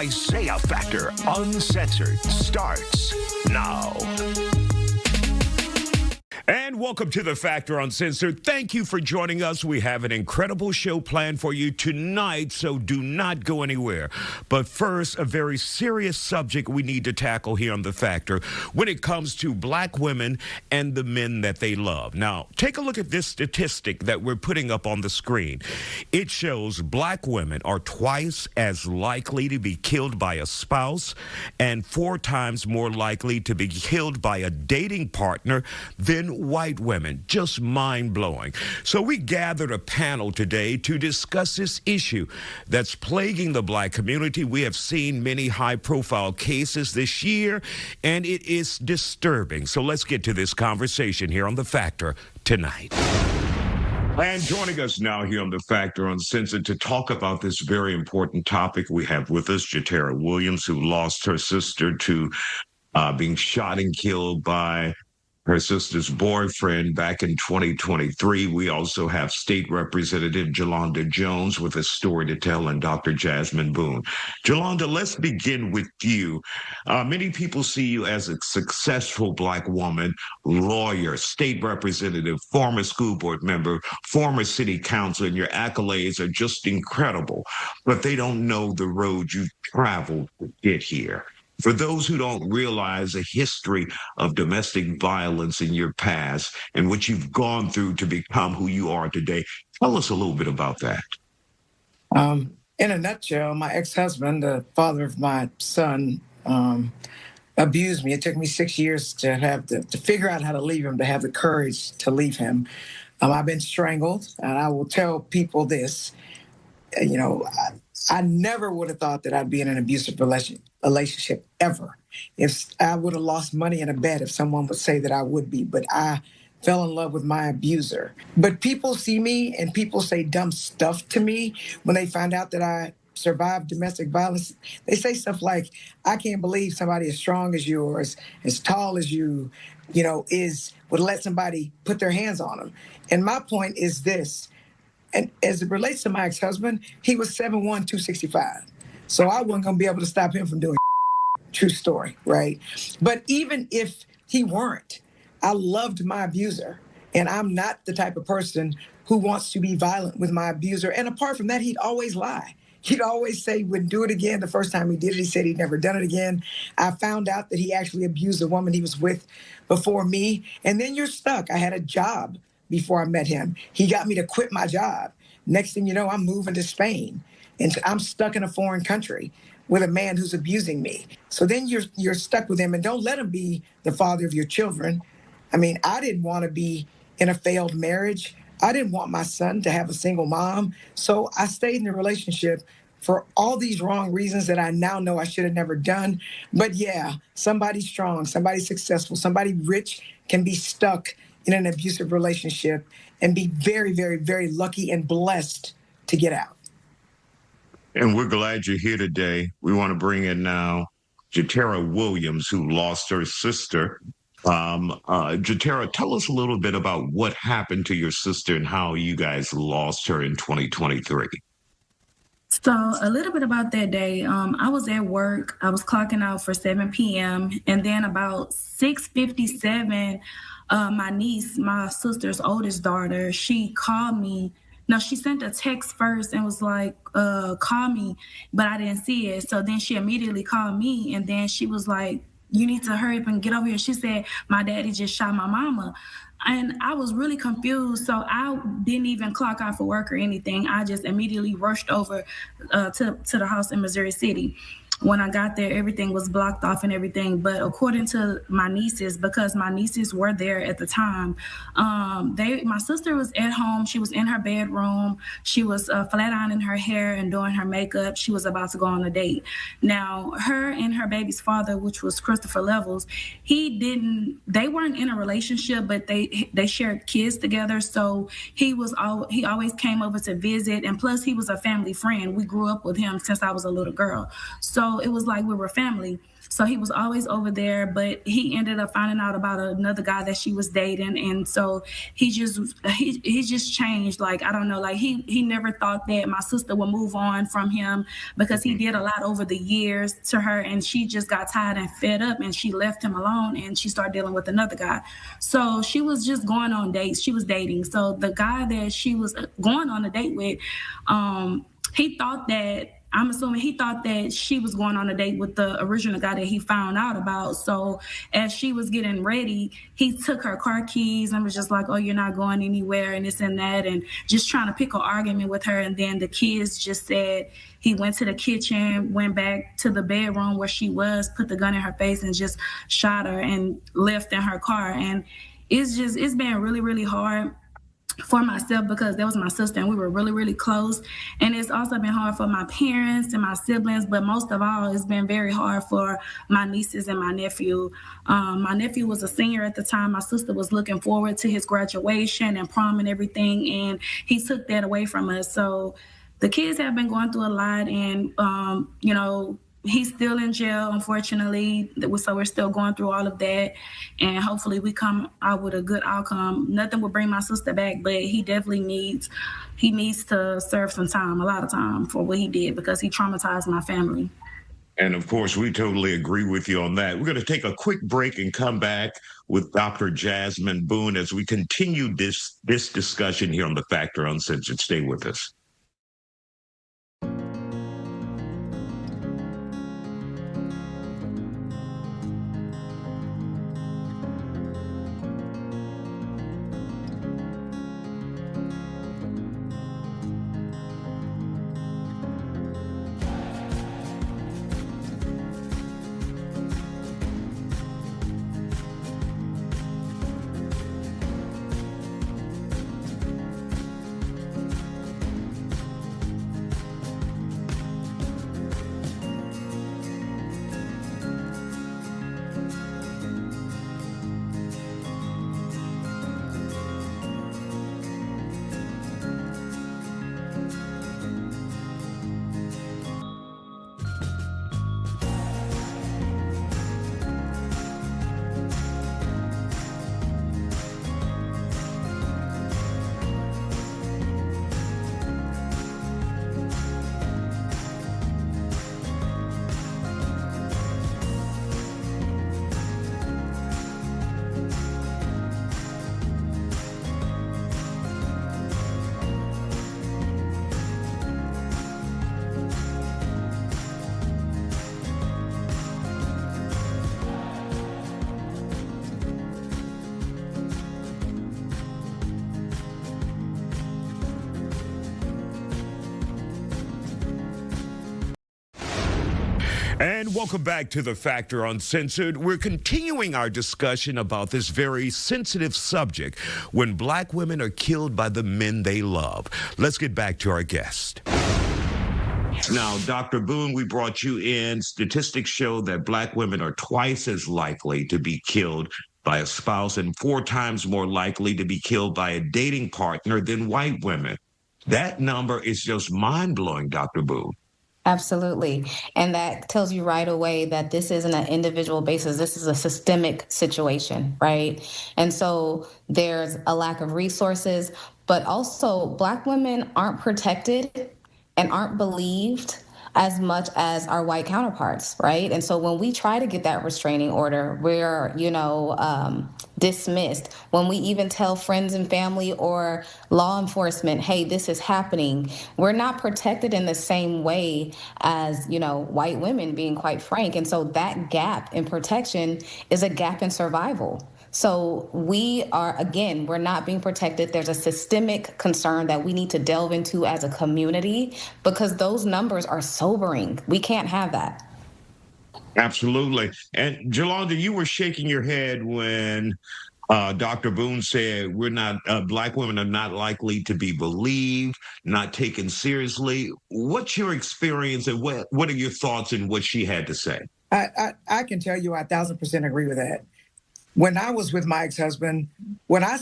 Isiah Factor Uncensored starts now. And welcome to the Factor Uncensored. Thank you for joining us. We have an incredible show planned for you tonight, so do not go anywhere. But first, a very serious subject we need to tackle here on the Factor when it comes to black women and the men that they love. Now, take a look at this statistic that we're putting up on the screen. It shows black women are twice as likely to be killed by a spouse and 4 times more likely to be killed by a dating partner than white women. Just mind-blowing. So we gathered a panel today to discuss this issue that's plaguing the black community. We have seen many high-profile cases this year, and it is disturbing. So let's get to this conversation here on The Factor tonight. And joining us now here on The Factor Uncensored to talk about this very important topic, we have with us Jatera Williams, who lost her sister to being shot and killed by her sister's boyfriend back in 2023. We also have State Representative Jolanda Jones with a story to tell, and Dr. Jasmine Boone. Jolanda, let's begin with you. Many people see you as a successful black woman, lawyer, state representative, former school board member, former city councilor, and your accolades are just incredible. But they don't know the road you traveled to get here. For those who don't realize a history of domestic violence in your past and what you've gone through to become who you are today, tell us a little bit about that. In a nutshell, my ex-husband, the father of my son, abused me. It took me 6 years to figure out how to leave him, to have the courage to leave him. I've been strangled, and I will tell people this. I never would have thought that I'd be in an abusive relationship ever. If I would have lost money in a bet, if someone would say that I would be, but I fell in love with my abuser. But people see me and people say dumb stuff to me when they find out that I survived domestic violence. They say stuff like, I can't believe somebody as strong as you or as tall as you, would let somebody put their hands on them. And my point is this. And as it relates to my ex-husband, he was 7'1", 265. So I wasn't going to be able to stop him from doing true story, right? But even if he weren't, I loved my abuser. And I'm not the type of person who wants to be violent with my abuser. And apart from that, he'd always lie. He'd always say he wouldn't do it again. The first time he did it, he said he'd never done it again. I found out that he actually abused the woman he was with before me. And then you're stuck. I had a job before I met him. He got me to quit my job. Next thing you know, I'm moving to Spain, and I'm stuck in a foreign country with a man who's abusing me. So then you're stuck with him, and don't let him be the father of your children. I mean, I didn't want to be in a failed marriage. I didn't want my son to have a single mom. So I stayed in the relationship for all these wrong reasons that I now know I should have never done. But yeah, somebody strong, somebody successful, somebody rich can be stuck in an abusive relationship and be very, very, very lucky and blessed to get out. And we're glad you're here today. We want to bring in now Jatera Williams, who lost her sister. Jatera, tell us a little bit about what happened to your sister and how you guys lost her in 2023. So a little bit about that day. I was at work. I was clocking out for 7 p.m. And then about 6:57, my niece, my sister's oldest daughter, she called me. No, she sent a text first and was like, call me, but I didn't see it. So then she immediately called me, and then she was like, you need to hurry up and get over here. She said, my daddy just shot my mama. And I was really confused. So I didn't even clock out for work or anything. I just immediately rushed over to the house in Missouri City. When I got there, everything was blocked off and everything. But according to my nieces, because my nieces were there at the time, my sister was at home. She was in her bedroom. She was flat ironing her hair and doing her makeup. She was about to go on a date. Now, her and her baby's father, which was Christopher Levels, they weren't in a relationship, but they shared kids together. So he always came over to visit. And plus, he was a family friend. We grew up with him since I was a little girl. So So it was like we were family. So he was always over there, but he ended up finding out about another guy that she was dating, and so he just changed. Like, I don't know, like he never thought that my sister would move on from him because he did a lot over the years to her, and she just got tired and fed up, and she left him alone, and she started dealing with another guy. So she was just going on dates. She was dating. So the guy that she was going on a date with, he thought that I'm assuming he thought that she was going on a date with the original guy that he found out about. So as she was getting ready, he took her car keys and was just like, oh, you're not going anywhere and this and that, and just trying to pick an argument with her. And then the kids just said he went to the kitchen, went back to the bedroom where she was, put the gun in her face and just shot her and left in her car. And it's been really, really hard for myself because that was my sister and we were really, really close. And it's also been hard for my parents and my siblings, but most of all, it's been very hard for my nieces and my nephew. My nephew was a senior at the time. My sister was looking forward to his graduation and prom and everything, and he took that away from us. So the kids have been going through a lot, and, he's still in jail, unfortunately. So we're still going through all of that. And hopefully we come out with a good outcome. Nothing will bring my sister back, but he definitely needs to serve some time, a lot of time for what he did because he traumatized my family. And of course, we totally agree with you on that. We're going to take a quick break and come back with Dr. Jasmine Boone as we continue this discussion here on The Factor Uncensored. Stay with us. And welcome back to The Factor Uncensored. We're continuing our discussion about this very sensitive subject, when black women are killed by the men they love. Let's get back to our guest. Now, Dr. Boone, we brought you in. Statistics show that black women are twice as likely to be killed by a spouse and 4 times more likely to be killed by a dating partner than white women. That number is just mind-blowing, Dr. Boone. Absolutely. And that tells you right away that this isn't an individual basis. This is a systemic situation, right? And so there's a lack of resources, but also black women aren't protected and aren't believed as much as our white counterparts, right? And so when we try to get that restraining order, we're, dismissed. When we even tell friends and family or law enforcement, hey, this is happening, we're not protected in the same way as, white women, being quite frank. And so that gap in protection is a gap in survival. So we're not being protected. There's a systemic concern that we need to delve into as a community because those numbers are sobering. We can't have that. Absolutely. And Jolanda, you were shaking your head when Dr. Boone said black women are not likely to be believed, not taken seriously. What's your experience and what are your thoughts in what she had to say? I can tell you I 1,000% agree with that. When I was with my ex-husband, when I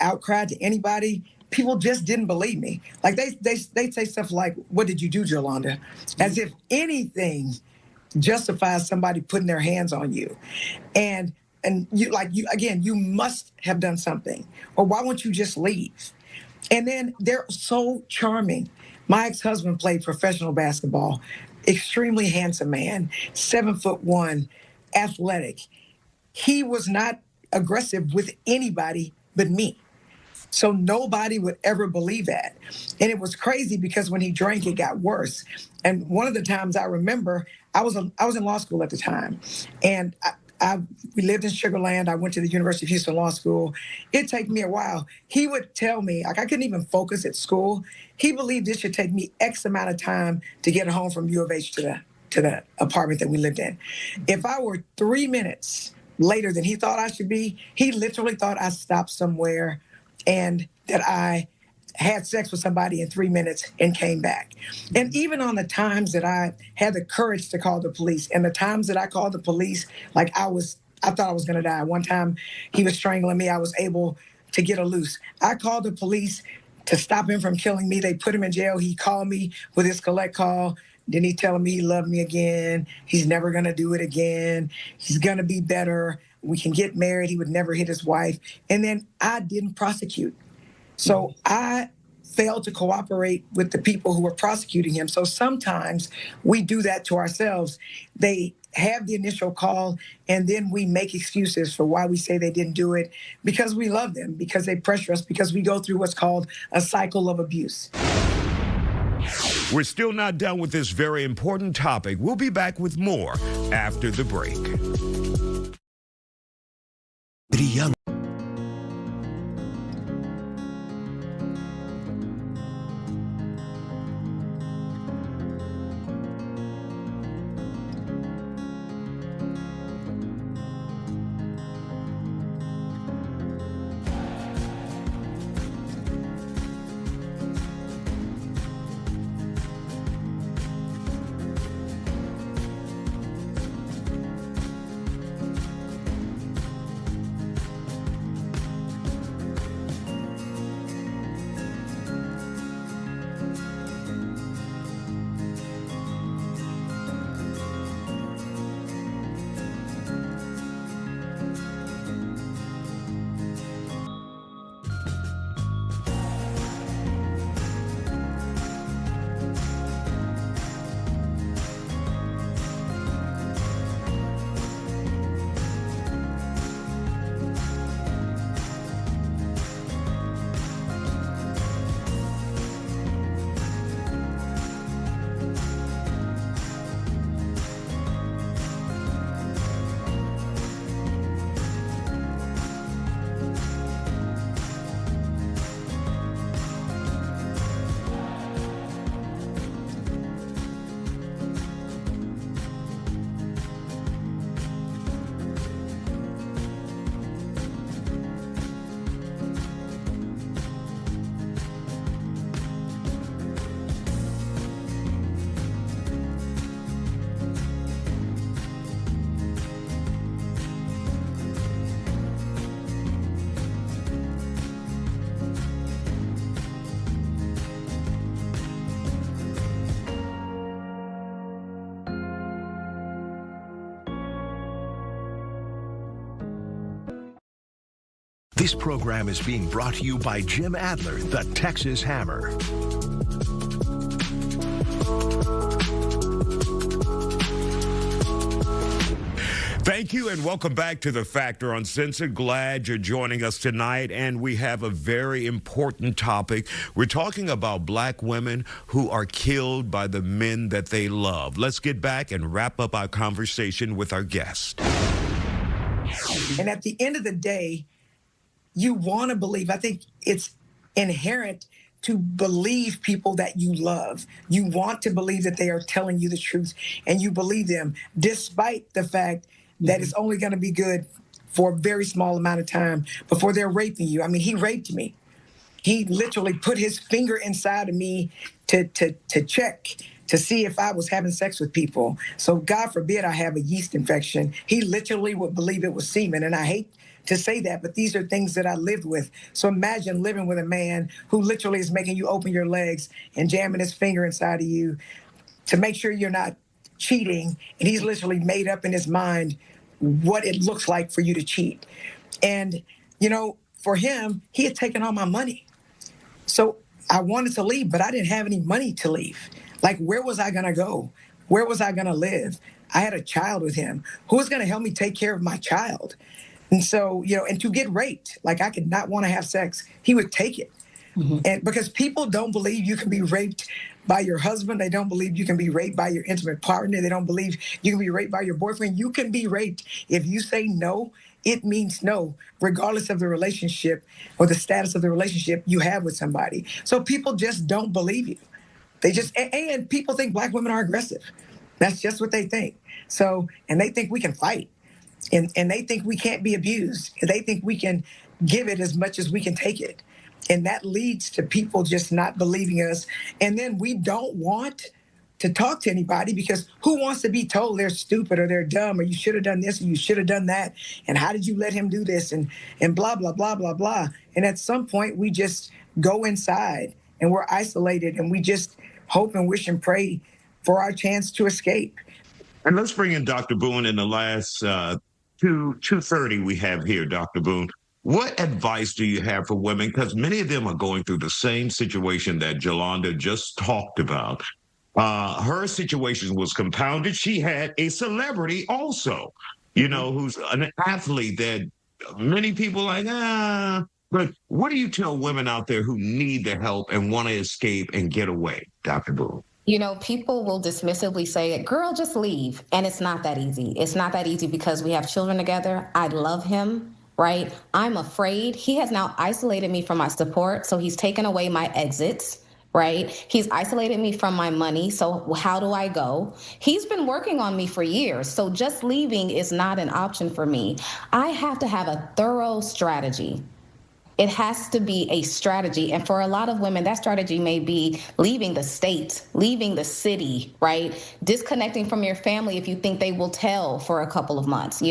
outcried to anybody, people just didn't believe me. Like they say stuff like, "What did you do, Jolanda?" As if anything justifies somebody putting their hands on you. And you must have done something. Or why won't you just leave? And then they're so charming. My ex-husband played professional basketball, extremely handsome man, 7'1", athletic. He was not aggressive with anybody but me. So nobody would ever believe that. And it was crazy because when he drank, it got worse. And one of the times I remember, I was in law school at the time, and we lived in Sugar Land. I went to the University of Houston Law School. It'd take me a while. He would tell me, like, I couldn't even focus at school. He believed it should take me X amount of time to get home from U of H to the apartment that we lived in. If I were 3 minutes later than he thought I should be, he literally thought I stopped somewhere and that I had sex with somebody in 3 minutes and came back. And even on the times that I had the courage to call the police, and the times that I called the police, like I thought I was gonna die. One time he was strangling me, I was able to get a loose. I called the police to stop him from killing me. They put him in jail. He called me with his collect call. Then he telling me he loved me again. He's never gonna do it again. He's gonna be better. We can get married. He would never hit his wife. And then I didn't prosecute. So I failed to cooperate with the people who were prosecuting him. So sometimes we do that to ourselves. They have the initial call, and then we make excuses for why we say they didn't do it, because we love them, because they pressure us, because we go through what's called a cycle of abuse. We're still not done with this very important topic. We'll be back with more after the break. This program is being brought to you by Jim Adler, the Texas Hammer. Thank you and welcome back to The Factor Uncensored. Glad you're joining us tonight, and we have a very important topic. We're talking about black women who are killed by the men that they love. Let's get back and wrap up our conversation with our guest. And at the end of the day, you want to believe. I think it's inherent to believe people that you love. You want to believe that they are telling you the truth, and you believe them despite the fact that it's only going to be good for a very small amount of time before they're raping you. I mean, he raped me. He literally put his finger inside of me to check to see if I was having sex with people. So God forbid I have a yeast infection. He literally would believe it was semen, and I hate to say that, but these are things that I lived with. So imagine living with a man who literally is making you open your legs and jamming his finger inside of you to make sure you're not cheating, and he's literally made up in his mind what it looks like for you to cheat. And, for him, he had taken all my money. So I wanted to leave, but I didn't have any money to leave. Like, where was I going to go? Where was I going to live? I had a child with him. Who was going to help me take care of my child? And so, and to get raped, like I could not want to have sex, he would take it. Mm-hmm. And because people don't believe you can be raped by your husband, they don't believe you can be raped by your intimate partner, they don't believe you can be raped by your boyfriend. You can be raped. If you say no, it means no, regardless of the relationship or the status of the relationship you have with somebody. So people just don't believe you. They just, and people think Black women are aggressive. That's just what they think. So, and they think we can fight. And they think we can't be abused. They think we can give it as much as we can take it. And that leads to people just not believing us. And then we don't want to talk to anybody because who wants to be told they're stupid or they're dumb or you should have done this or you should have done that? And how did you let him do this? And blah, blah, blah, blah, blah. And at some point, we just go inside and we're isolated and we just hope and wish and pray for our chance to escape. And let's bring in Dr. Boone in the last 2:30 we have here, Dr. Boone. What advice do you have for women? Because many of them are going through the same situation that Jolanda just talked about. Her situation was compounded. She had a celebrity also, who's an athlete that many people like, But what do you tell women out there who need the help and want to escape and get away, Dr. Boone? People will dismissively say, girl, just leave. And it's not that easy. It's not that easy because we have children together. I love him, right? I'm afraid. He has now isolated me from my support. So he's taken away my exits, right? He's isolated me from my money. So how do I go? He's been working on me for years. So just leaving is not an option for me. I have to have a thorough strategy. It has to be a strategy. And for a lot of women, that strategy may be leaving the state, leaving the city, right? Disconnecting from your family if you think they will tell for a couple of months,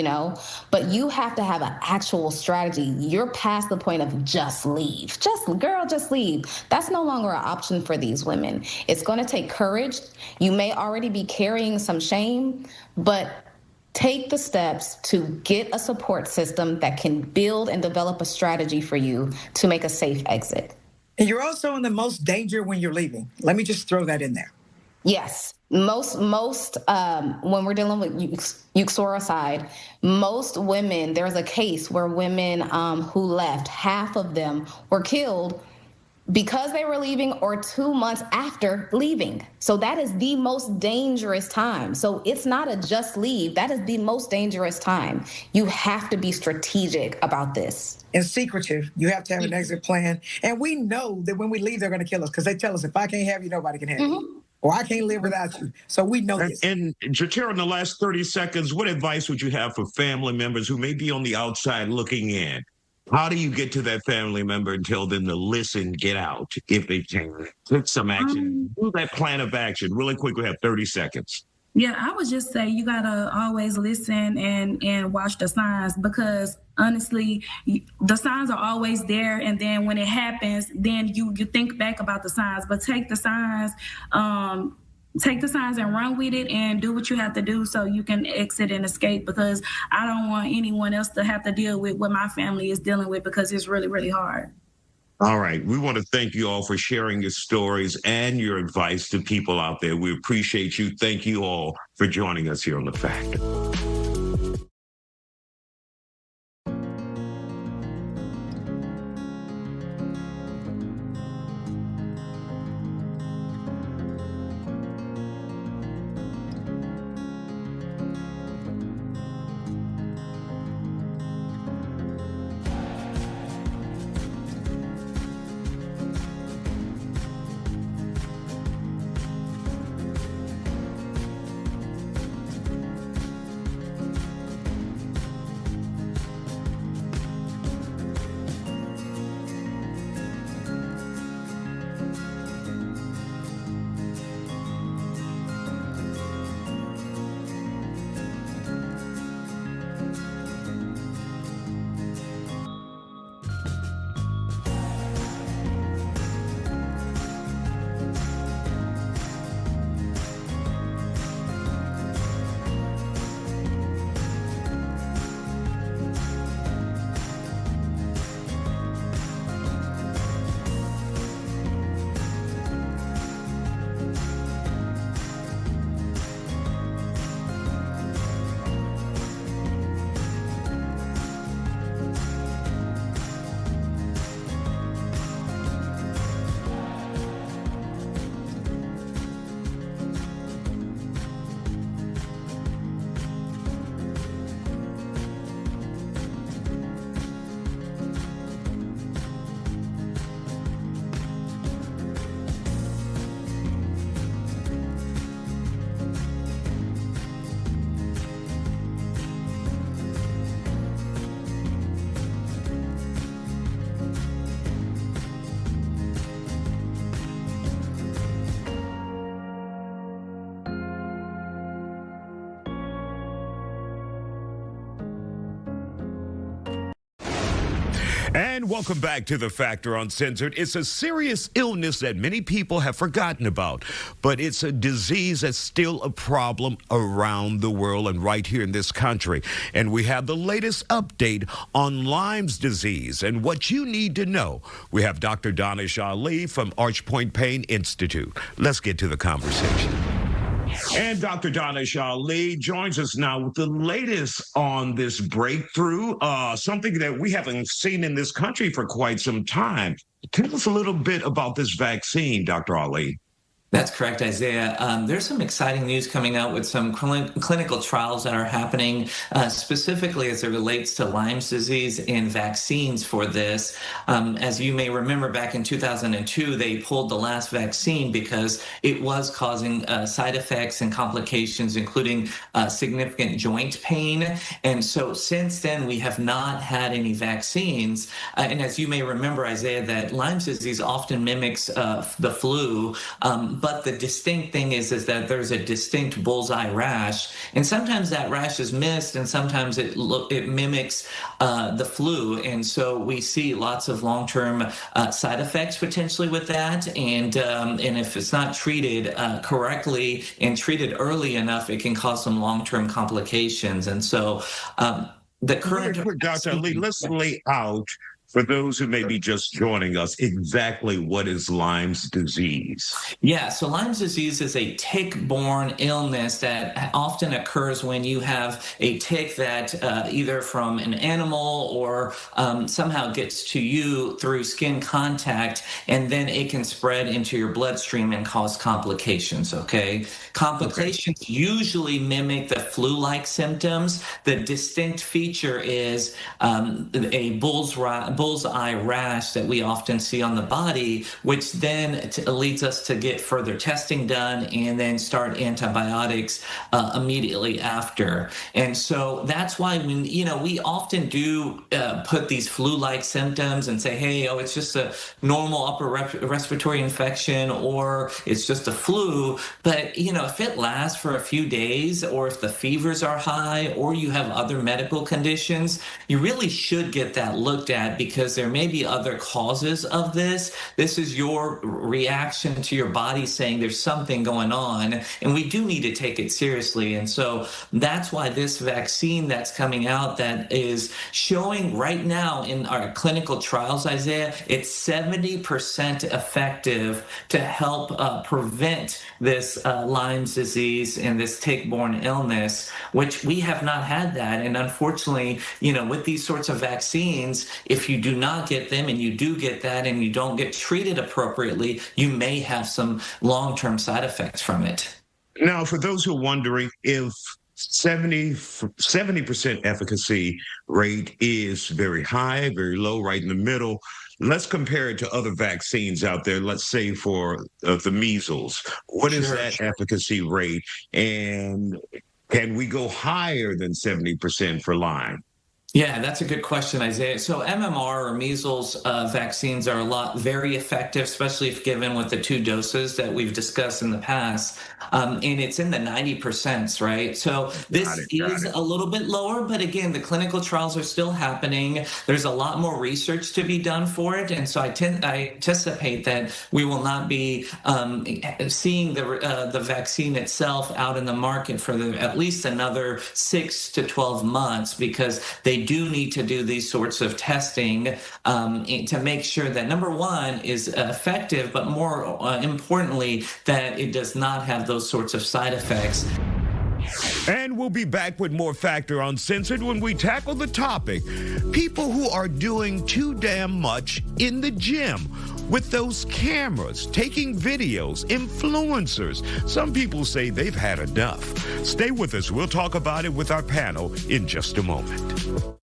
But you have to have an actual strategy. You're past the point of just leave. Just leave. That's no longer an option for these women. It's going to take courage. You may already be carrying some shame, but take the steps to get a support system that can build and develop a strategy for you to make a safe exit. And you're also in the most danger when you're leaving. Let me just throw that in there. Yes. Most when we're dealing with uxoricide, most women, there's a case where women who left, half of them were killed because they were leaving or 2 months after leaving. So that is the most dangerous time. So it's not a just leave. That is the most dangerous time. You have to be strategic about this. And secretive. You have to have an exit plan. And we know that when we leave, they're going to kill us because they tell us, if I can't have you, nobody can have you. Or I can't live without you. So we know this. And Jatera, in the last 30 seconds, what advice would you have for family members who may be on the outside looking in? How do you get to that family member and tell them to listen, get out, if they can? Take some action. Do that plan of action. Really quick, we have 30 seconds. Yeah, I would just say you got to always listen and watch the signs because, honestly, the signs are always there. And then when it happens, then you think back about the signs. But take the signs and run with it and do what you have to do so you can exit and escape because I don't want anyone else to have to deal with what my family is dealing with because it's really, really hard. All right. We want to thank you all for sharing your stories and your advice to people out there. We appreciate you. Thank you all for joining us here on The Fact. And welcome back to The Factor Uncensored. It's a serious illness that many people have forgotten about, but it's a disease that's still a problem around the world and right here in this country. And we have the latest update on Lyme's disease and what you need to know. We have Dr. Danish Ali from Archpoint Pain Institute. Let's get to the conversation. And Dr. Danish Ali joins us now with the latest on this breakthrough, something that we haven't seen in this country for quite some time. Tell us a little bit about this vaccine, Dr. Ali. That's correct, Isiah. There's some exciting news coming out with some clinical trials that are happening, specifically as it relates to Lyme's disease and vaccines for this. As you may remember, back in 2002, they pulled the last vaccine because it was causing side effects and complications, including significant joint pain. And so since then, we have not had any vaccines. And as you may remember, Isiah, that Lyme's disease often mimics the flu. But the distinct thing is that there's a distinct bullseye rash, and sometimes that rash is missed, and sometimes it mimics the flu, and so we see lots of long-term side effects potentially with that, and if it's not treated correctly and treated early enough, it can cause some long-term complications, and so the current. Dr. Ali, let's lay out, for those who may be just joining us, exactly what is Lyme's disease? Yeah, so Lyme's disease is a tick-borne illness that often occurs when you have a tick that either from an animal or somehow gets to you through skin contact, and then it can spread into your bloodstream and cause complications, okay? Complications usually mimic the flu-like symptoms. The distinct feature is a bullseye rash that we often see on the body, which then leads us to get further testing done and then start antibiotics immediately after. And so that's why we often do put these flu-like symptoms and say, hey, it's just a normal upper respiratory infection, or it's just a flu. But if it lasts for a few days, or if the fevers are high, or you have other medical conditions, you really should get that looked at, because there may be other causes of this. This is your reaction to your body saying there's something going on, and we do need to take it seriously. And so that's why this vaccine that's coming out, that is showing right now in our clinical trials, Isiah, it's 70% effective to help prevent this Lyme's disease and this tick-borne illness, which we have not had that. And unfortunately, with these sorts of vaccines, if you do not get them and you do get that and you don't get treated appropriately, you may have some long-term side effects from it. Now, for those who are wondering, if 70% efficacy rate is very high, very low, right in the middle, let's compare it to other vaccines out there. Let's say for the measles. What is that efficacy rate? And can we go higher than 70% for Lyme? Yeah, that's a good question, Isiah. So MMR or measles vaccines are very effective, especially if given with the 2 doses that we've discussed in the past. And it's in the 90%, right? So this is a little bit lower, but again, the clinical trials are still happening. There's a lot more research to be done for it. And so I anticipate that we will not be seeing the vaccine itself out in the market for at least another 6 to 12 months, because they do need to do these sorts of testing to make sure that, number one, is effective, but more importantly, that it does not have those sorts of side effects. And we'll be back with more Factor Uncensored when we tackle the topic: people who are doing too damn much in the gym with those cameras, taking videos, influencers. Some people say they've had enough. Stay with us. We'll talk about it with our panel in just a moment.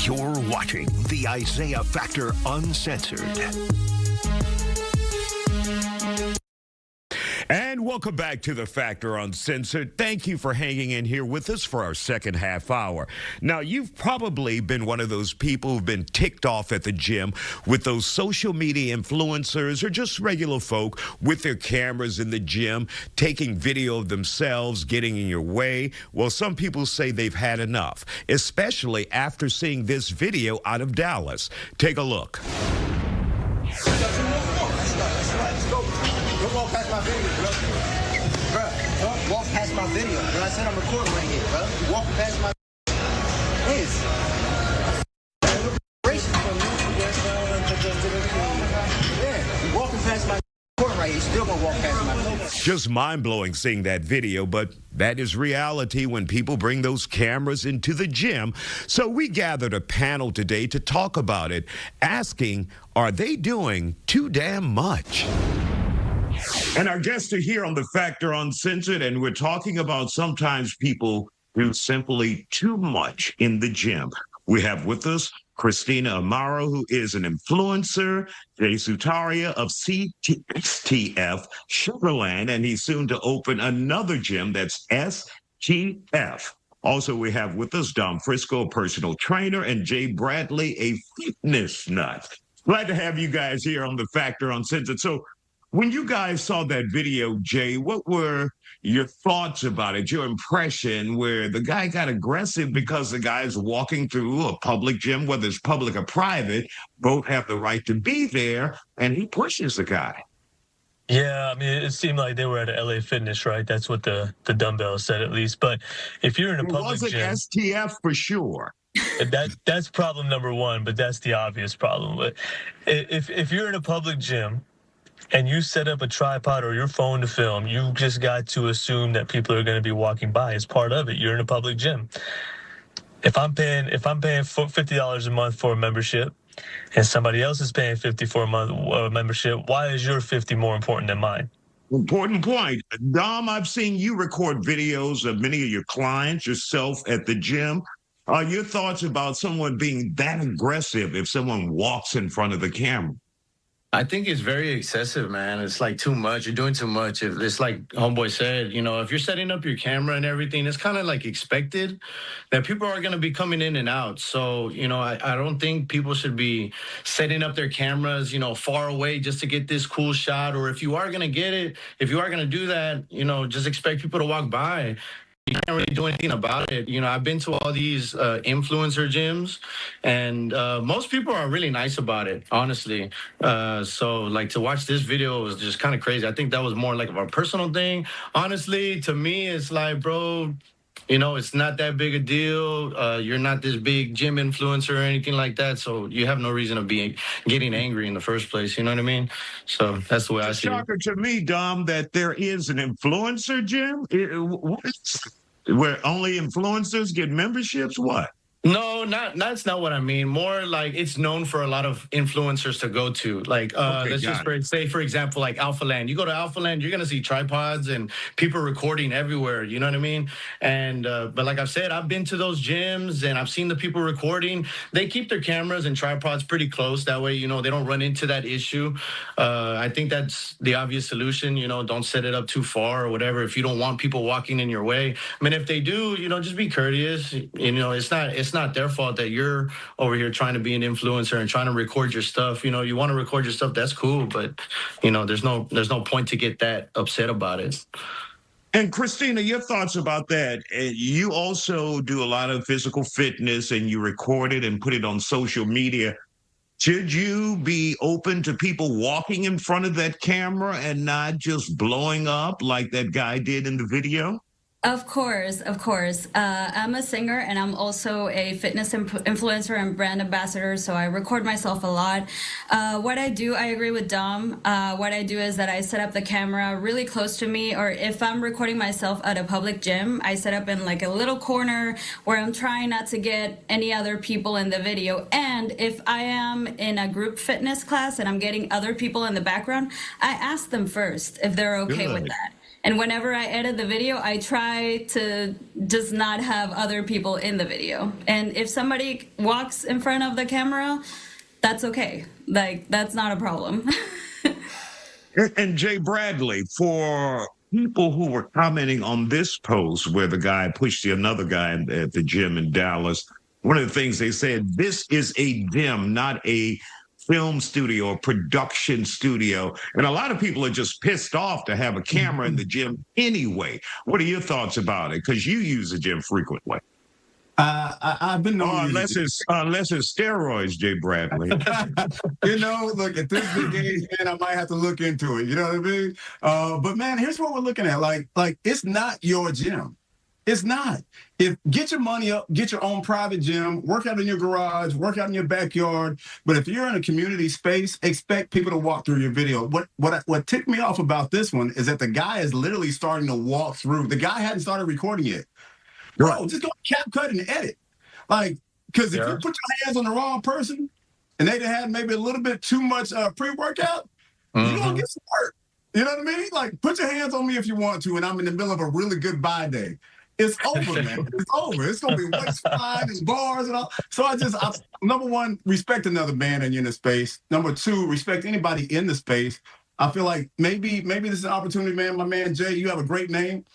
You're watching the Isiah Factor Uncensored. And welcome back to The Factor Uncensored. Thank you for hanging in here with us for our second half hour. Now, you've probably been one of those people who've been ticked off at the gym with those social media influencers or just regular folk with their cameras in the gym, taking video of themselves, getting in your way. Well, some people say they've had enough, especially after seeing this video out of Dallas. Take a look. Don't walk past my video, bro. Bro, don't walk past my video, bro. I said I'm recording right here, bro. You walking past my is. Yeah, you walking past my recording right here. You still gonna walk past my video. Just mind-blowing seeing that video, but that is reality when people bring those cameras into the gym. So we gathered a panel today to talk about it, asking, are they doing too damn much? And our guests are here on The Factor Uncensored, and we're talking about sometimes people do simply too much in the gym. We have with us Christina Amaro, who is an influencer, Jay Sutaria of CTF Sugarland, and he's soon to open another gym that's STF. Also, we have with us Dom Frisco, a personal trainer, and Jay Bradley, a fitness nut. Glad to have you guys here on The Factor Uncensored. So, when you guys saw that video, Jay, what were your thoughts about it, your impression where the guy got aggressive because the guy's walking through a public gym, whether it's public or private, both have the right to be there, and he pushes the guy? Yeah, I mean, it seemed like they were at a LA Fitness, right? That's what the dumbbell said, at least. But if you're in a public gym... It wasn't STF for sure. That's problem number one, but that's the obvious problem. But if you're in a public gym and you set up a tripod or your phone to film, you just got to assume that people are going to be walking by. It's part of it. You're in a public gym. If I'm paying $50 a month for a membership and somebody else is paying $50 for a month membership, why is your $50 more important than mine? Important point. Dom, I've seen you record videos of many of your clients, yourself at the gym. Your thoughts about someone being that aggressive if someone walks in front of the camera? I think it's very excessive, man. It's like too much. You're doing too much. If it's like Homeboy said, you know, if you're setting up your camera and everything, it's kind of like expected that people are going to be coming in and out. So, you know, I don't think people should be setting up their cameras, you know, far away just to get this cool shot. Or if you are going to get it, if you are going to do that, you know, just expect people to walk by. You can't really do anything about it. You know, I've been to all these influencer gyms, and most people are really nice about it, honestly. So, like, to watch this video was just kind of crazy. I think that was more like of a personal thing. Honestly, to me, it's like, bro, you know, it's not that big a deal. You're not this big gym influencer or anything like that, so you have no reason to be getting angry in the first place. You know what I mean? So that's the way I see it. Shocker to me, Dom, that there is an influencer gym where only influencers get memberships. What? No, that's not what I mean. More like it's known for a lot of influencers to go to. Like, let's just say, for example, like Alpha Land. You go to Alpha Land, you're going to see tripods and people recording everywhere. You know what I mean? And, but like I've said, I've been to those gyms and I've seen the people recording. They keep their cameras and tripods pretty close. That way, you know, they don't run into that issue. I think that's the obvious solution. You know, don't set it up too far or whatever if you don't want people walking in your way. I mean, if they do, you know, just be courteous. You know, it's not their fault that you're over here trying to be an influencer and trying to record your stuff. You know, you want to record your stuff, that's cool, but you know, there's no point to get that upset about it. And Christina, your thoughts about that? You also do a lot of physical fitness and you record it and put it on social media. Should you be open to people walking in front of that camera and not just blowing up like that guy did in the video? Of course. I'm a singer and I'm also a fitness influencer and brand ambassador, so I record myself a lot. What I do, I agree with Dom. What I do is that I set up the camera really close to me, or if I'm recording myself at a public gym, I set up in like a little corner where I'm trying not to get any other people in the video. And if I am in a group fitness class and I'm getting other people in the background, I ask them first if they're okay with that. And whenever I edit the video, I try to just not have other people in the video. And if somebody walks in front of the camera, that's okay. Like, that's not a problem. And Jay Bradley, for people who were commenting on this post where the guy pushed another guy at the gym in Dallas, one of the things they said, this is a gym, not a film studio or production studio. And a lot of people are just pissed off to have a camera in the gym anyway. What are your thoughts about it? Because you use the gym frequently. I've been known unless it's steroids, Jay Bradley. Look, at this big age, man, I might have to look into it. You know what I mean? But man, here's what we're looking at. Like it's not your gym. It's not. Get your money up, get your own private gym, work out in your garage, work out in your backyard. But if you're in a community space, expect people to walk through your video. What ticked me off about this one is that the guy is literally starting to walk through. The guy hadn't started recording yet. Bro, just go CapCut and edit. Like, because if you put your hands on the wrong person and they had maybe a little bit too much pre-workout, you're going to get some work. You know what I mean? Like, put your hands on me if you want to, and I'm in the middle of a really good buy day. It's over, man. It's over. It's going to be weights flying and bars and all. So number one, respect another man in the space. Number two, respect anybody in the space. I feel like maybe this is an opportunity, man. My man, Jay, you have a great name.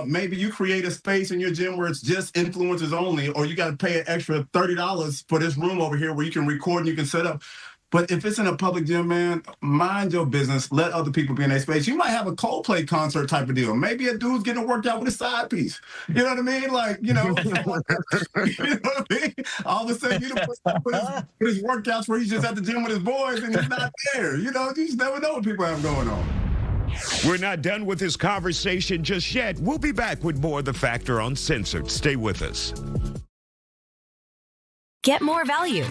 Maybe you create a space in your gym where it's just influencers only, or you got to pay an extra $30 for this room over here where you can record and you can set up. But if it's in a public gym, man, mind your business. Let other people be in that space. You might have a Coldplay concert type of deal. Maybe a dude's getting worked out with a side piece. You know what I mean? Like, you know what I mean? All of a sudden, put his workouts where he's just at the gym with his boys and he's not there. You just never know what people have going on. We're not done with this conversation just yet. We'll be back with more of The Factor Uncensored. Stay with us. Get more value.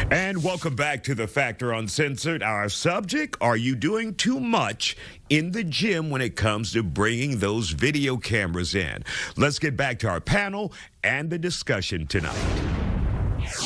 And welcome back to The Factor Uncensored. Our subject, are you doing too much in the gym when it comes to bringing those video cameras in? Let's get back to our panel and the discussion tonight.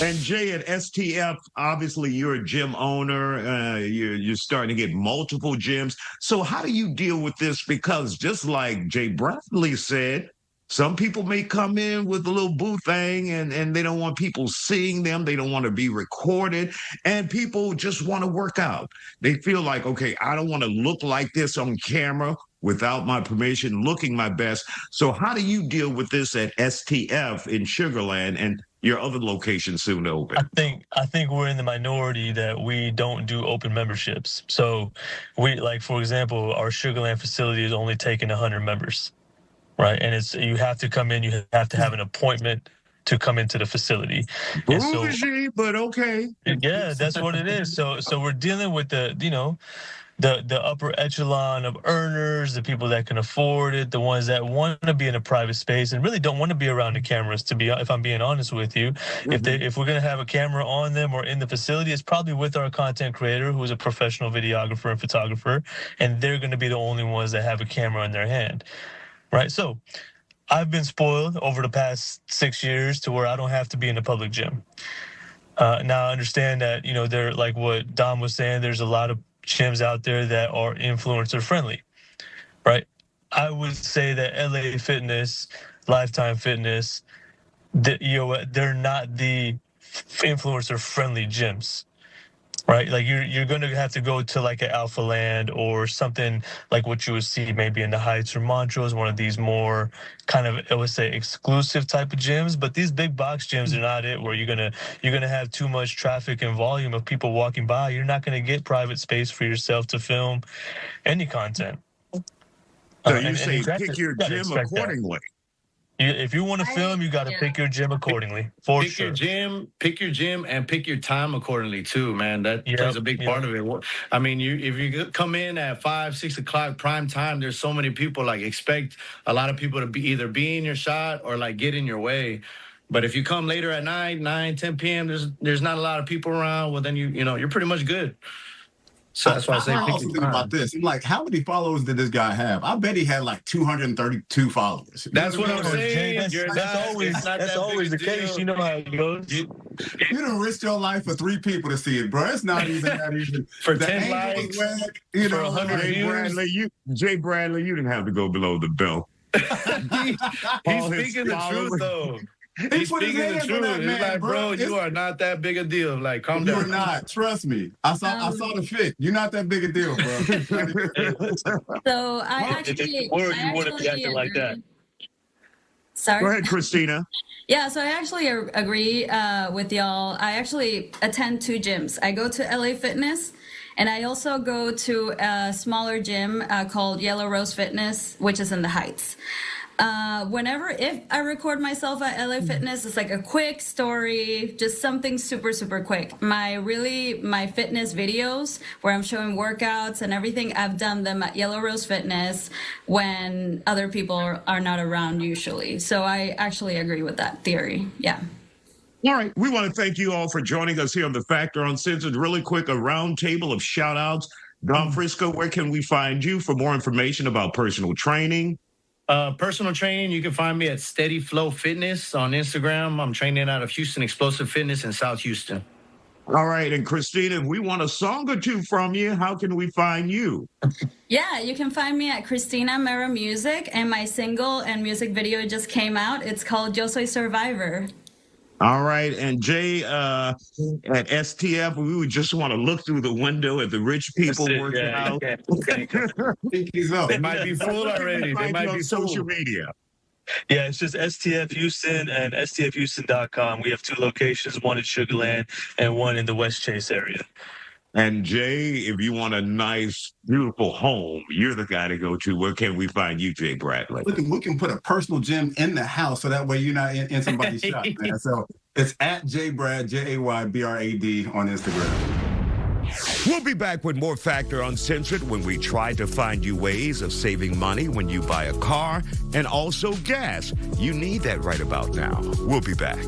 And Jay, at STF, obviously you're a gym owner. You're starting to get multiple gyms. So how do you deal with this? Because just like Jay Bradley said, some people may come in with a little boo thing and they don't want people seeing them. They don't want to be recorded. And people just want to work out. They feel like, okay, I don't want to look like this on camera without my permission, looking my best. So how do you deal with this at STF in Sugarland? And your other location soon to open? I think we're in the minority that we don't do open memberships. So we, like, for example, our Sugarland facility is only taking 100 members, right? And you have to come in, you have to have an appointment to come into the facility. And so, Bougie, but okay. yeah, that's what it is. So we're dealing with the upper echelon of earners, the people that can afford it, the ones that want to be in a private space and really don't want to be around the cameras. If I'm being honest with you, if we're gonna have a camera on them or in the facility, it's probably with our content creator who is a professional videographer and photographer, and they're gonna be the only ones that have a camera in their hand, right? So I've been spoiled over the past 6 years to where I don't have to be in a public gym. Now I understand that they're like what Dom was saying. There's a lot of gyms out there that are influencer friendly, right? I would say that LA Fitness, Lifetime Fitness, they're not the influencer friendly gyms, right? Like you're going to have to go to like an Alpha Land or something like what you would see maybe in the Heights or Montrose, one of these more kind of, I would say, exclusive type of gyms. But these big box gyms are not it, where you're gonna have too much traffic and volume of people walking by. You're not going to get private space for yourself to film any content. So you say pick your gym accordingly. If you want to film, you got to pick your gym accordingly. Pick your gym, and pick your time accordingly too, man. That plays a big part of it. I mean, if you come in at 5, 6 o'clock prime time, there's so many people. Like, expect a lot of people to be in your shot or like get in your way. But if you come later at night, 9, 10 p.m., there's not a lot of people around. Well, then you're pretty much good. So that's why I say I also think about this. I'm like, how many followers did this guy have? I bet he had like 232 followers. That's what I'm saying. That's always the case. You know how it goes. You done risked your life for 3 people to see it, bro. It's not even that easy. For 10 likes, for 100 views. Jay Bradley, you didn't have to go below the belt. He's speaking the truth, though. He's speaking the truth. It's like, bro, you are not that big a deal. Like, calm down. You're not. Trust me. I saw the fit. You're not that big a deal, bro. So I actually wouldn't be acting like that. Sorry. Go ahead, Christina. Yeah, so I actually agree with y'all. I actually attend 2 gyms. I go to LA Fitness, and I also go to a smaller gym called Yellow Rose Fitness, which is in the Heights. If I record myself at LA Fitness, it's like a quick story, just something super, super quick. My fitness videos where I'm showing workouts and everything, I've done them at Yellow Rose Fitness when other people are not around usually. So I actually agree with that theory. Yeah. All right. We want to thank you all for joining us here on The Factor Uncensored. Really quick, a round table of shout outs. Don Frisco, where can we find you for more information about personal training? Personal training, you can find me at Steady Flow Fitness on Instagram. I'm training out of Houston Explosive Fitness in South Houston. All right. And Christina, if we want a song or two from you, how can we find you? Yeah, you can find me at Christina Mera Music, and my single and music video just came out. It's called Yo Soy Survivor. All right. And Jay, at STF, we would just want to look through the window at the rich people working out. They might be full already. They might be social media. Yeah, it's just STF Houston and STFHouston.com. We have 2 locations, one in Sugar Land and one in the West Chase area. And Jay, if you want a nice, beautiful home, you're the guy to go to. Where can we find you, Jay Bradley? We can put a personal gym in the house so that way you're not in somebody's shop, man. So it's at JayBrad, JayBrad on Instagram. We'll be back with more Factor Uncensored when we try to find you ways of saving money when you buy a car and also gas. You need that right about now. We'll be back.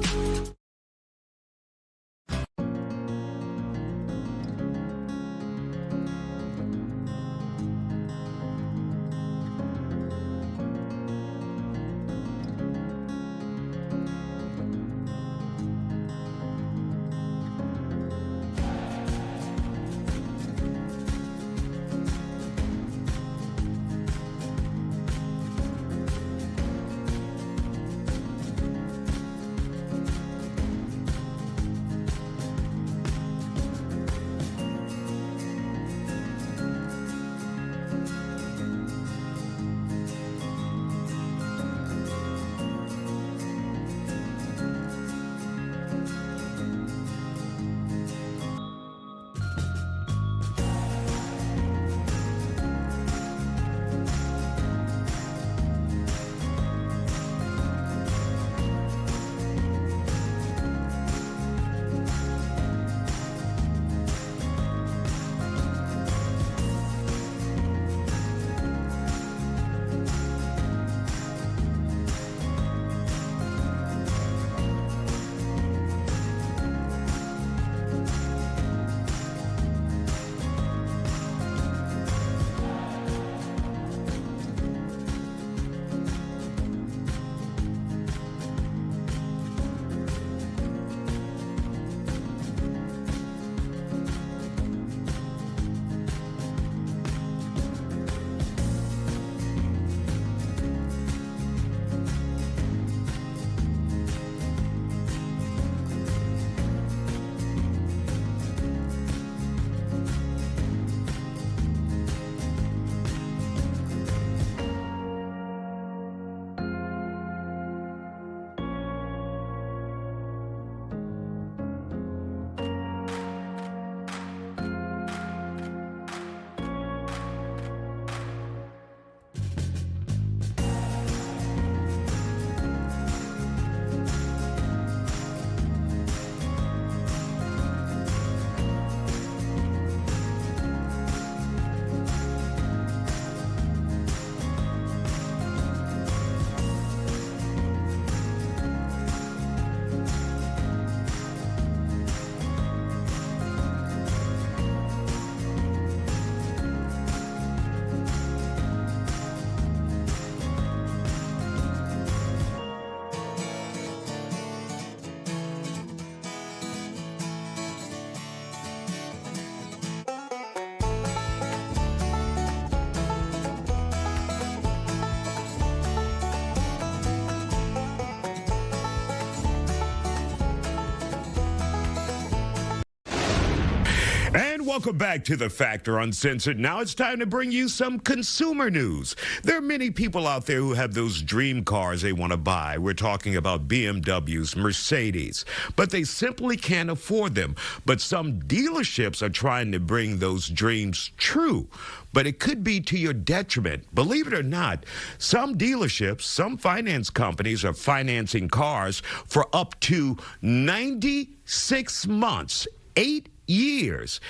welcome back to The Factor Uncensored. Now it's time to bring you some consumer news. There are many people out there who have those dream cars they want to buy. We're talking about BMWs, Mercedes, but they simply can't afford them. But some dealerships are trying to bring those dreams true. But it could be to your detriment. Believe it or not, some dealerships, some finance companies are financing cars for up to 96 months, 8 years.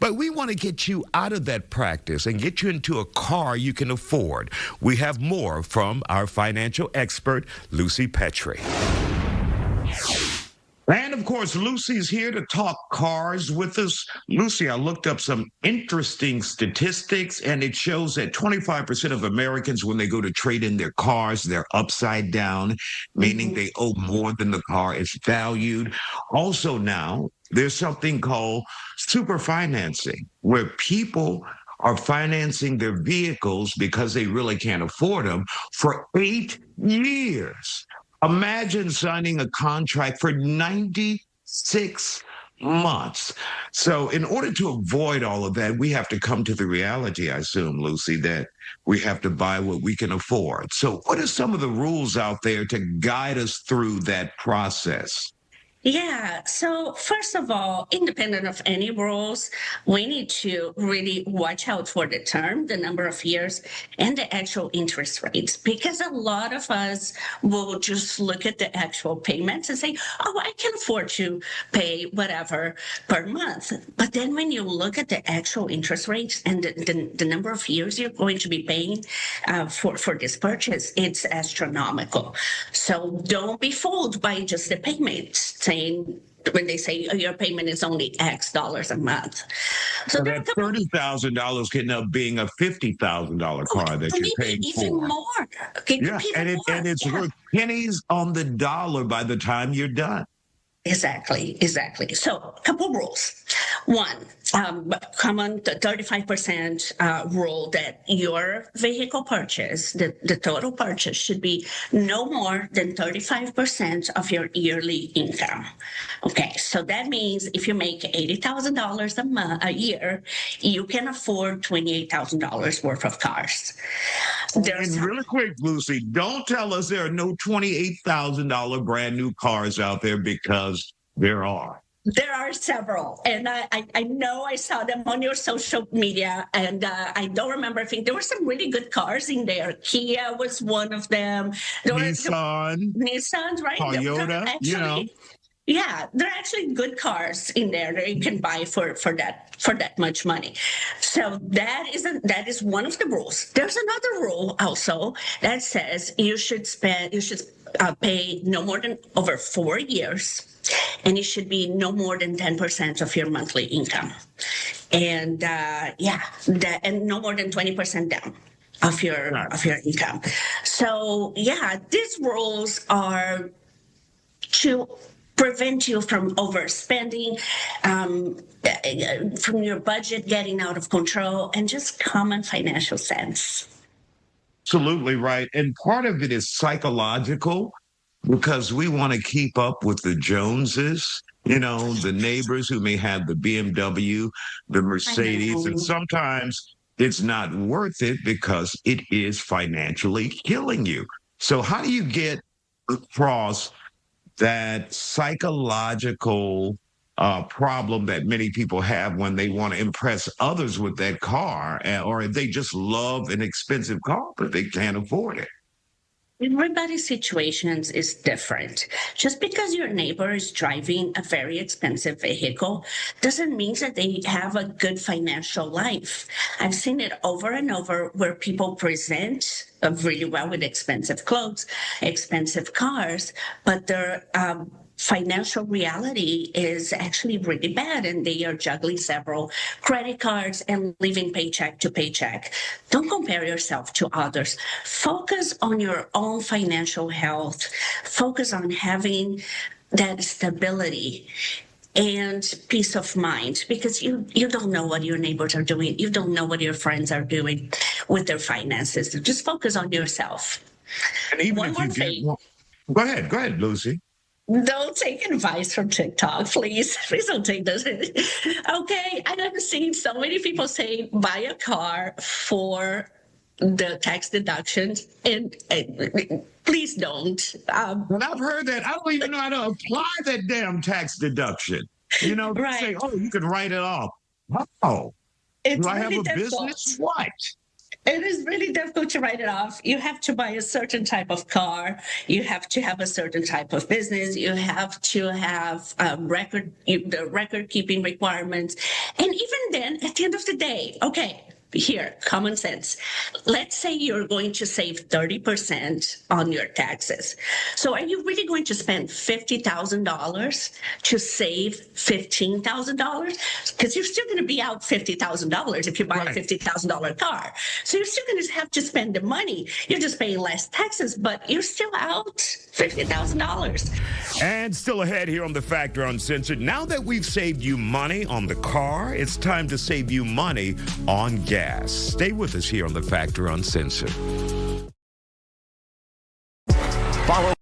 But we want to get you out of that practice and get you into a car you can afford. We have more from our financial expert, Lucy Petrie. And, of course, Lucy's here to talk cars with us. Lucy, I looked up some interesting statistics, and it shows that 25% of Americans, when they go to trade in their cars, they're upside down, meaning they owe more than the car is valued. Also now, there's something called super financing, where people are financing their vehicles because they really can't afford them for 8 years. Imagine signing a contract for 96 months. So in order to avoid all of that, we have to come to the reality, I assume, Lucy, that we have to buy what we can afford. So what are some of the rules out there to guide us through that process? Yeah. So first of all, independent of any rules, we need to really watch out for the term, the number of years, and the actual interest rates, because a lot of us will just look at the actual payments and say, oh, I can afford to pay whatever per month. But then when you look at the actual interest rates and the number of years you're going to be paying for this purchase, it's astronomical. So don't be fooled by just the payments. When they say your payment is only X dollars a month. So that $30,000 can end up being a $50,000 car that you're paying for. Even more. Yeah, and it's worth pennies on the dollar by the time you're done. Exactly. So a couple rules. One, common 35% rule that your vehicle purchase, the total purchase, should be no more than 35% of your yearly income. Okay, so that means if you make $80,000 a year, you can afford $28,000 worth of cars. And really quick, Lucy, don't tell us there are no $28,000 brand new cars out there, because there are. There are several, and I know I saw them on your social media, and I don't remember. I think there were some really good cars in there. Kia was one of them. Nissans, right? Toyota, actually, yeah, they're actually good cars in there that you can buy for that much money. So that is one of the rules. There's another rule also that says you should pay no more than over 4 years. And it should be no more than 10% of your monthly income, and and no more than 20% down of your income. So these rules are to prevent you from overspending, from your budget getting out of control, and just common financial sense. Absolutely right, and part of it is psychological, because we want to keep up with the Joneses, the neighbors who may have the BMW, the Mercedes, and sometimes it's not worth it because it is financially killing you. So how do you get across that psychological problem that many people have when they want to impress others with that car, or they just love an expensive car, but they can't afford it? Everybody's situations is different. Just because your neighbor is driving a very expensive vehicle doesn't mean that they have a good financial life. I've seen it over and over where people present really well with expensive clothes, expensive cars, but their financial reality is actually really bad, and they are juggling several credit cards and living paycheck to paycheck. Don't compare yourself to others. Focus on your own financial health. Focus on having that stability and peace of mind, because you don't know what your neighbors are doing. You don't know what your friends are doing with their finances. Just focus on yourself. And even if you go ahead, Lucy. Don't take advice from TikTok, please. Please don't take this. Okay, and I've seen so many people say buy a car for the tax deductions, and please don't. And I've heard that. I don't even know how to apply that damn tax deduction. You know, they Right. say, oh, you can write it off. Oh, It's do I have really a difficult. business? What? It is really difficult to write it off. You have to buy a certain type of car. You have to have a certain type of business. You have to have the record keeping requirements. And even then, at the end of the day, okay, here, common sense. Let's say you're going to save 30% on your taxes. So are you really going to spend $50,000 to save $15,000? Because you're still going to be out $50,000 if you buy a $50,000 car. So you're still going to have to spend the money. You're just paying less taxes, but you're still out $50,000. And still ahead here on The Factor Uncensored. Now that we've saved you money on the car, it's time to save you money on gas. Stay with us here on The Factor Uncensored. Follow.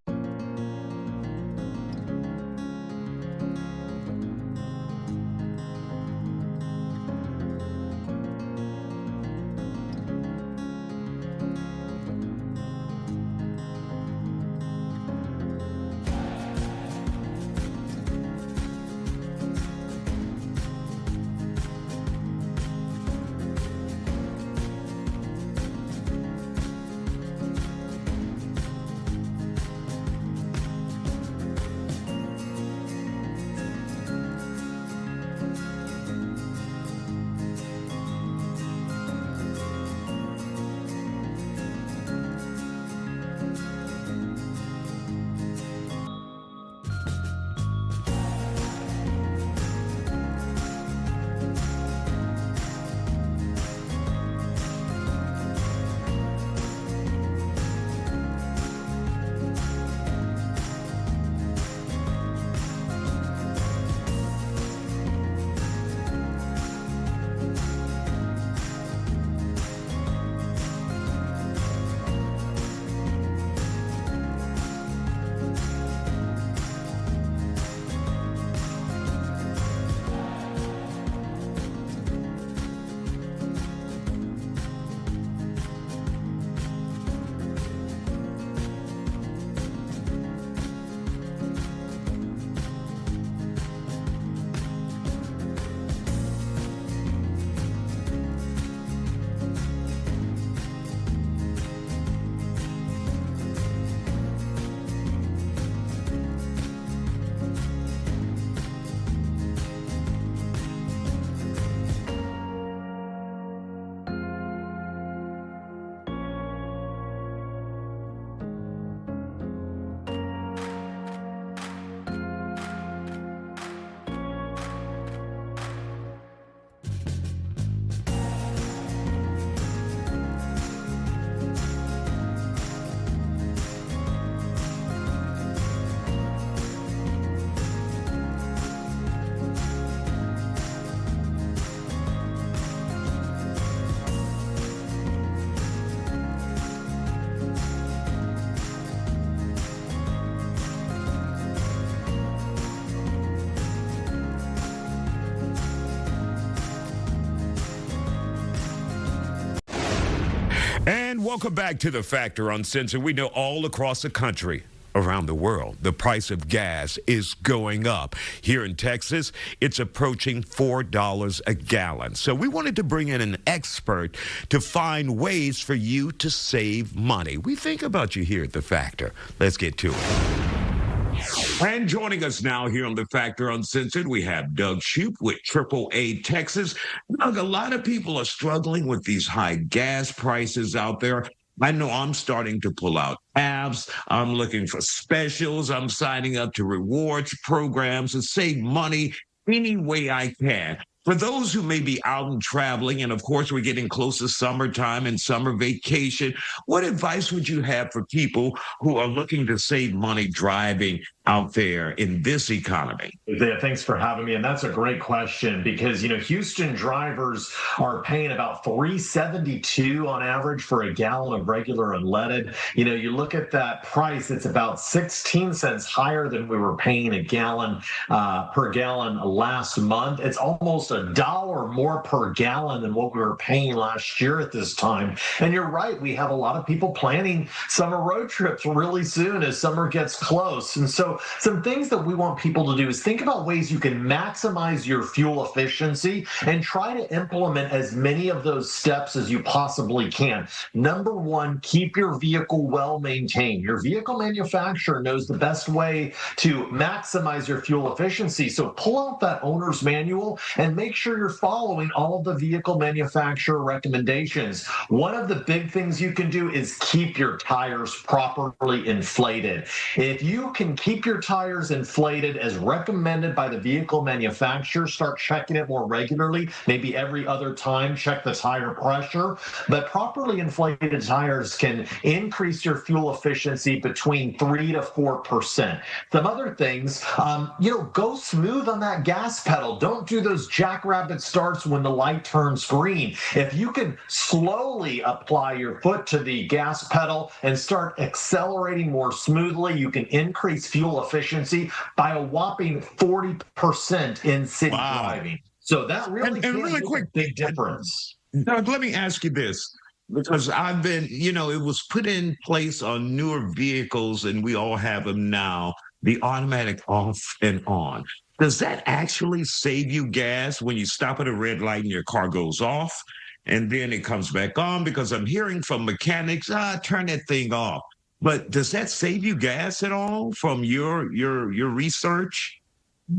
And welcome back to The Factor Uncensored. We know all across the country, around the world, the price of gas is going up. Here in Texas, it's approaching $4 a gallon. So we wanted to bring in an expert to find ways for you to save money. We think about you here at The Factor. Let's get to it. And joining us now here on The Factor Uncensored, we have Doug Shoup with AAA Texas. Doug, a lot of people are struggling with these high gas prices out there. I know I'm starting to pull out apps. I'm looking for specials. I'm signing up to rewards programs to save money any way I can. For those who may be out and traveling, and of course we're getting close to summertime and summer vacation, what advice would you have for people who are looking to save money driving out there in this economy? Isiah, thanks for having me. And that's a great question because, Houston drivers are paying about $3.72 on average for a gallon of regular unleaded. You look at that price, it's about 16 cents higher than we were paying a gallon per gallon last month. It's almost $1 more per gallon than what we were paying last year at this time. And you're right, we have a lot of people planning summer road trips really soon as summer gets close. And so some things that we want people to do is think about ways you can maximize your fuel efficiency and try to implement as many of those steps as you possibly can. Number one, keep your vehicle well maintained. Your vehicle manufacturer knows the best way to maximize your fuel efficiency. So pull out that owner's manual and make sure you're following all of the vehicle manufacturer recommendations. One of the big things you can do is keep your tires properly inflated. If you can keep your tires inflated as recommended by the vehicle manufacturer, start checking it more regularly, maybe every other time, check the tire pressure. But properly inflated tires can increase your fuel efficiency between 3 to 4%. Some other things, go smooth on that gas pedal. Don't do those jackrabbit starts when the light turns green. If you can slowly apply your foot to the gas pedal and start accelerating more smoothly, you can increase fuel efficiency by a whopping 40% in city driving. So that really can really make a big difference. Doug, let me ask you this, because I've been, it was put in place on newer vehicles and we all have them now, the automatic off and on. Does that actually save you gas when you stop at a red light and your car goes off and then it comes back on? Because I'm hearing from mechanics, turn that thing off. But does that save you gas at all from your research?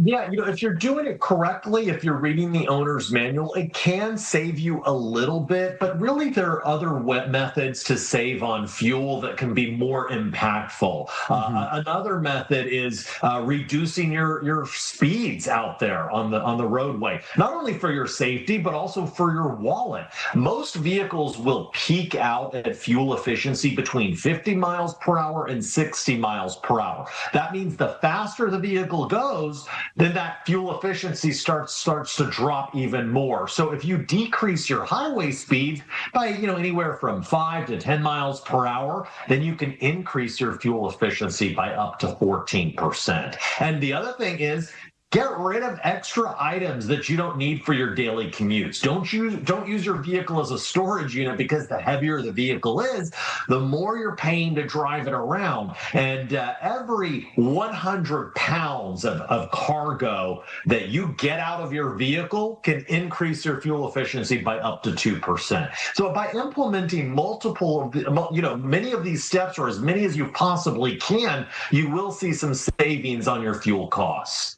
Yeah, if you're doing it correctly, if you're reading the owner's manual, it can save you a little bit, but really there are other methods to save on fuel that can be more impactful. Another method is reducing your speeds out there on the roadway, not only for your safety, but also for your wallet. Most vehicles will peak out at fuel efficiency between 50 miles per hour and 60 miles per hour. That means the faster the vehicle goes, then that fuel efficiency starts to drop even more. So if you decrease your highway speed by anywhere from 5 to 10 miles per hour, then you can increase your fuel efficiency by up to 14%. And the other thing is, get rid of extra items that you don't need for your daily commutes. Don't use your vehicle as a storage unit, because the heavier the vehicle is, the more you're paying to drive it around. And every 100 pounds of cargo that you get out of your vehicle can increase your fuel efficiency by up to 2%. So by implementing many of these steps, or as many as you possibly can, you will see some savings on your fuel costs.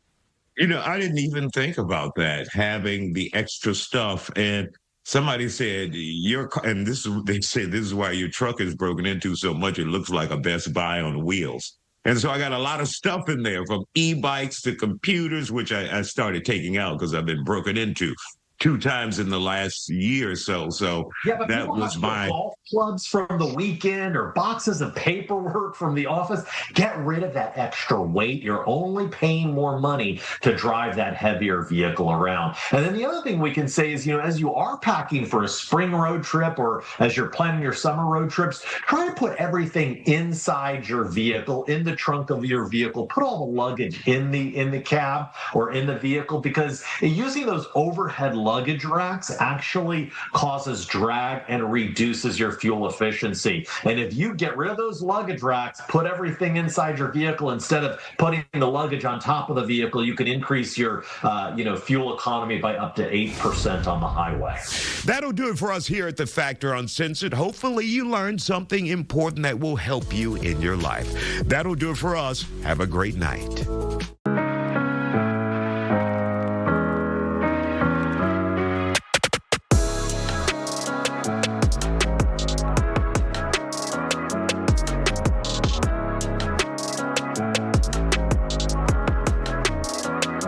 I didn't even think about that, having the extra stuff. And somebody said, they say this is why your truck is broken into so much. It looks like a Best Buy on wheels. And so I got a lot of stuff in there, from e-bikes to computers, which I started taking out because I've been broken into 2 times in the last year or so. So but that was my golf clubs from the weekend or boxes of paperwork from the office. Get rid of that extra weight. You're only paying more money to drive that heavier vehicle around. And then the other thing we can say is, as you are packing for a spring road trip, or as you're planning your summer road trips, try to put everything inside your vehicle, in the trunk of your vehicle. Put all the luggage in the cab or in the vehicle, because using those overhead luggage racks actually causes drag and reduces your fuel efficiency. And if you get rid of those luggage racks, put everything inside your vehicle instead of putting the luggage on top of the vehicle, you can increase your fuel economy by up to 8% on the highway. That'll do it for us here at The Factor Uncensored. Hopefully you learned something important that will help you in your life. That'll do it for us. Have a great night.